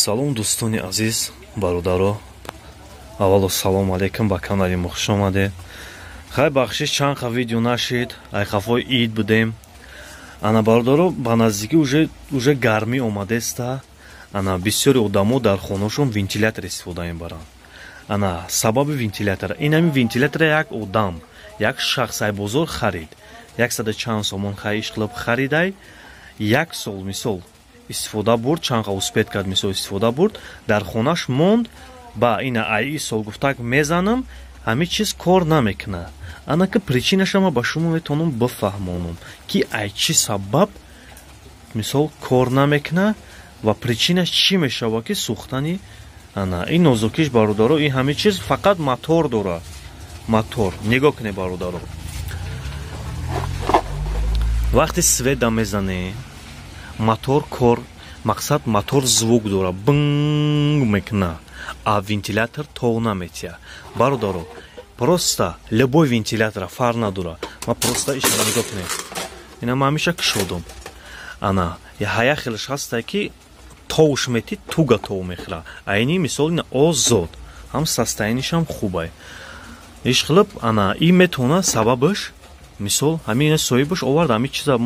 Салом дӯстони азиз, бародаро. Аввало салом алейкум, ба канали мо хуш омадед. Хай бахшиш чанд ха видео нашид, ай хафои ид будем. Ана бародаро, ба наздикӣ уже гармӣ омадеста. Ана бисёри одамо дар хонашон вентилятор истифода мебаранд. Ана сабаби вентилятора, ин ҳамин вентилятора як одам, як шахс ай бозор харид. 100 чанд сомон хаиш қилиб харидай, як сол мисол истифода бурд, чанд ха успед кард, мисол истифода бурд, дар хонаш монд, ба ина ай сол гуфтак мезанам, ҳамин чиз кор намекуна. Ана ки причинаша ма ба шумо метавонам бифаҳмонам ки ай чӣ сабаб мисол кор намекуна ва причинаш чӣ мешава ки сӯхтани ана ин нозукиш бародаро, ин ҳамин чиз фақат мотор дорад. Мотор нигоҳ кунед бародаро, вақти сведа мезанед, мотор кор, мақсад мотор звук дора, бинг мекуна, а вентилятор тов наметия. Бародаро, просто любой вентилятор фар надора. Ма просто ишара нигоҳ кунед. Ина ма ҳамеша кушодам. Ана ҳая хелаш ҳаста ки товш мети туга тов мехира. Айни мисол ина озод, ҳам состоянишам хубай. Иш қилиб ана ин метавона сабабаш мисол ҳамин соҳибаш овард, ҳамин чиза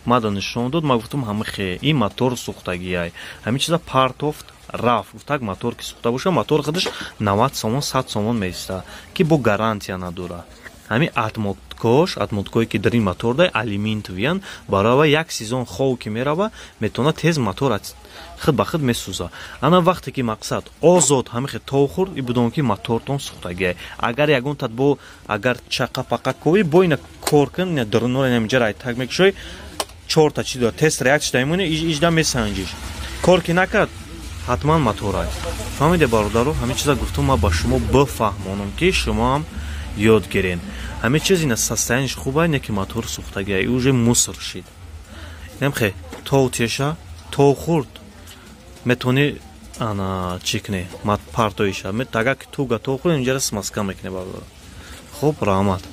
мада нишон дод, ма гуфтам ҳамин хе ин мотор сӯхтагиай, ҳамин чиза партофт рафт, гуфтак мотор ки сӯхта боша, мотор худаш 90 сомон 100 сомон меиста ки бо гарантия надора. Ҳамин атмоткое ки дар ин мотор дай алюминтовиян, барои як сезон хов ки мерава метавона тез мотор худ ба худ месӯза. Ана вақте ки мақсад озод ҳамин хе тов хурд, и будон ки мотортон сӯхтагиай. Агар ягон тад бо агар чақа пақа кови бо ина кор кун, ина дурнор ина миҷара так мекшой 4 та чи дор тест реакция даймоне ижда месанҷиш. Кор ки накард ҳатман мотор аст. Фаҳмиде бародаро, ҳамин чиза гуфтам ма ба шумо бифаҳмонам ки шумо ҳам ёд гирен. ҳамин чиз ина состояниш хубай, не ки мотор сӯхтагиай, и уже мусор шид. Инам хе тов теша, тов хурд метони ана чӣ куне, партоиша, тага ки туга тов хурд, инҷара смазка мекуне бародаро. Хуб, раҳмат.